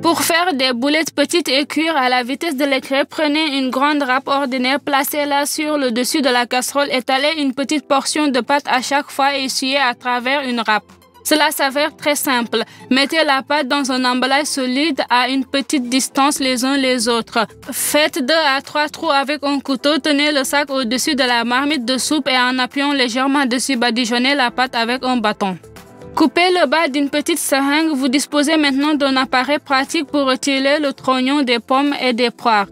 Pour faire des boulettes petites et cuire à la vitesse de l'éclair, prenez une grande râpe ordinaire, placez-la sur le dessus de la casserole, étalez une petite portion de pâte à chaque fois et essuyez à travers une râpe. Cela s'avère très simple. Mettez la pâte dans un emballage solide à une petite distance les uns les autres. Faites 2 à 3 trous avec un couteau, tenez le sac au-dessus de la marmite de soupe et en appuyant légèrement dessus, badigeonnez la pâte avec un bâton. Coupez le bas d'une petite seringue. Vous disposez maintenant d'un appareil pratique pour retirer le trognon des pommes et des poires.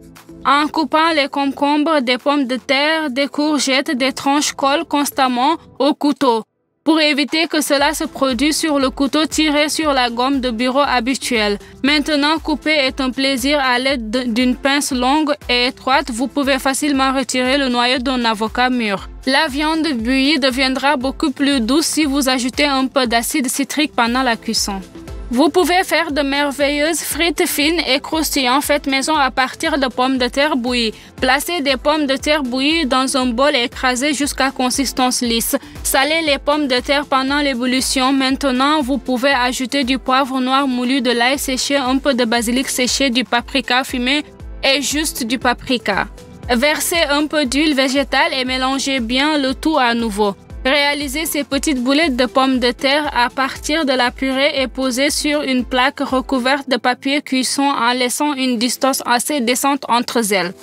En coupant les concombres, des pommes de terre, des courgettes, des tranches collent constamment au couteau. Pour éviter que cela se produise sur le couteau, tirez sur la gomme de bureau habituelle. Maintenant, couper est un plaisir à l'aide d'une pince longue et étroite. Vous pouvez facilement retirer le noyau d'un avocat mûr. La viande bouillie deviendra beaucoup plus douce si vous ajoutez un peu d'acide citrique pendant la cuisson. Vous pouvez faire de merveilleuses frites fines et croustillantes faites maison à partir de pommes de terre bouillies. Placez des pommes de terre bouillies dans un bol et écrasez jusqu'à consistance lisse. Salez les pommes de terre pendant l'ébullition. Maintenant, vous pouvez ajouter du poivre noir moulu, de l'ail séché, un peu de basilic séché, du paprika fumé et juste du paprika. Versez un peu d'huile végétale et mélangez bien le tout à nouveau. Réalisez ces petites boulettes de pommes de terre à partir de la purée et posez sur une plaque recouverte de papier cuisson en laissant une distance assez décente entre elles.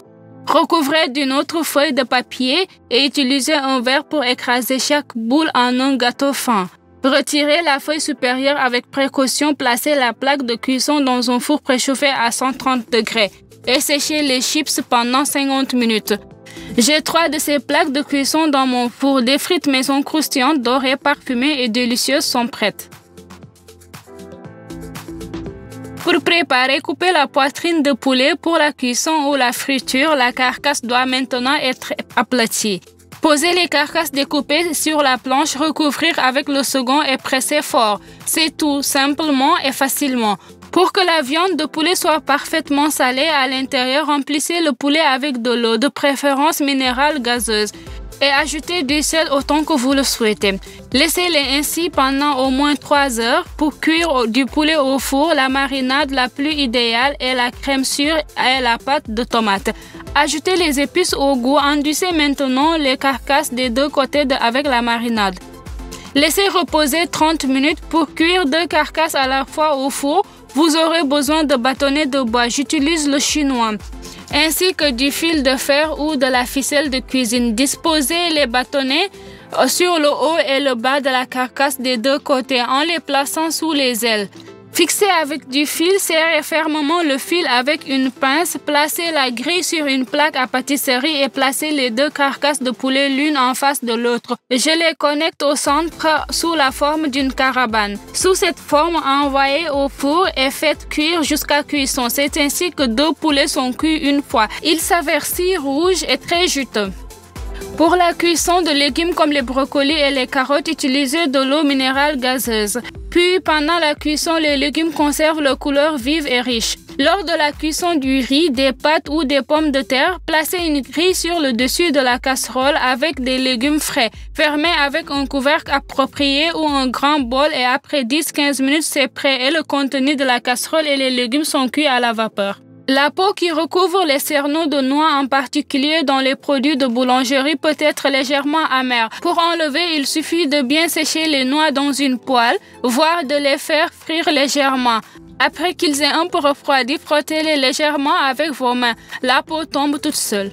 Recouvrez d'une autre feuille de papier et utilisez un verre pour écraser chaque boule en un gâteau fin. Retirez la feuille supérieure avec précaution, placez la plaque de cuisson dans un four préchauffé à 130 degrés et séchez les chips pendant 50 minutes. J'ai 3 de ces plaques de cuisson dans mon four. Des frites maison croustillantes, dorées, parfumées et délicieuses sont prêtes. Pour préparer, coupez la poitrine de poulet pour la cuisson ou la friture. La carcasse doit maintenant être aplatie. Posez les carcasses découpées sur la planche, recouvrir avec le second et presser fort. C'est tout, simplement et facilement. Pour que la viande de poulet soit parfaitement salée à l'intérieur, remplissez le poulet avec de l'eau, de préférence minérale gazeuse, et ajoutez du sel autant que vous le souhaitez. Laissez-les ainsi pendant au moins 3 heures. Pour cuire du poulet au four, la marinade la plus idéale est la crème sûre et la pâte de tomate. Ajoutez les épices au goût. Enduisez maintenant les carcasses des deux côtés avec la marinade. Laissez reposer 30 minutes pour cuire 2 carcasses à la fois au four. Vous aurez besoin de bâtonnets de bois. J'utilise le chinois, ainsi que du fil de fer ou de la ficelle de cuisine. Disposez les bâtonnets sur le haut et le bas de la carcasse des deux côtés en les plaçant sous les ailes. Fixez avec du fil, serrez fermement le fil avec une pince, placez la grille sur une plaque à pâtisserie et placez les 2 carcasses de poulet l'une en face de l'autre. Je les connecte au centre sous la forme d'une carabane. Sous cette forme, envoyez au four et faites cuire jusqu'à cuisson. C'est ainsi que 2 poulets sont cuits une fois. Ils s'avèrent si rouges et très juteux. Pour la cuisson de légumes comme les brocolis et les carottes, utilisez de l'eau minérale gazeuse. Puis, pendant la cuisson, les légumes conservent leur couleur vive et riche. Lors de la cuisson du riz, des pâtes ou des pommes de terre, placez une grille sur le dessus de la casserole avec des légumes frais. Fermez avec un couvercle approprié ou un grand bol et après 10-15 minutes, c'est prêt et le contenu de la casserole et les légumes sont cuits à la vapeur. La peau qui recouvre les cerneaux de noix, en particulier dans les produits de boulangerie, peut être légèrement amère. Pour enlever, il suffit de bien sécher les noix dans une poêle, voire de les faire frire légèrement. Après qu'ils aient un peu refroidi, frottez-les légèrement avec vos mains. La peau tombe toute seule.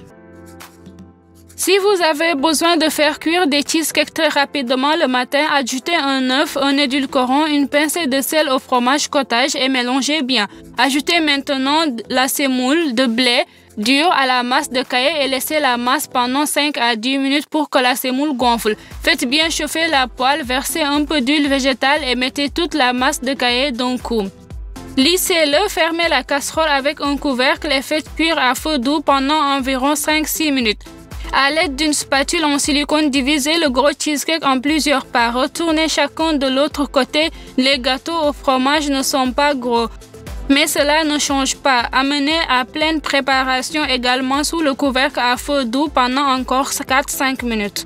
Si vous avez besoin de faire cuire des cheesecakes très rapidement le matin, ajoutez un œuf, un édulcorant, une pincée de sel au fromage cottage et mélangez bien. Ajoutez maintenant la semoule de blé dur à la masse de caillé et laissez la masse pendant 5 à 10 minutes pour que la semoule gonfle. Faites bien chauffer la poêle, versez un peu d'huile végétale et mettez toute la masse de caillé d'un coup. Lissez-le, fermez la casserole avec un couvercle et faites cuire à feu doux pendant environ 5-6 minutes. À l'aide d'une spatule en silicone, divisez le gros cheesecake en plusieurs parts. Retournez chacun de l'autre côté. Les gâteaux au fromage ne sont pas gros, mais cela ne change pas. Amenez à pleine préparation également sous le couvercle à feu doux pendant encore 4-5 minutes.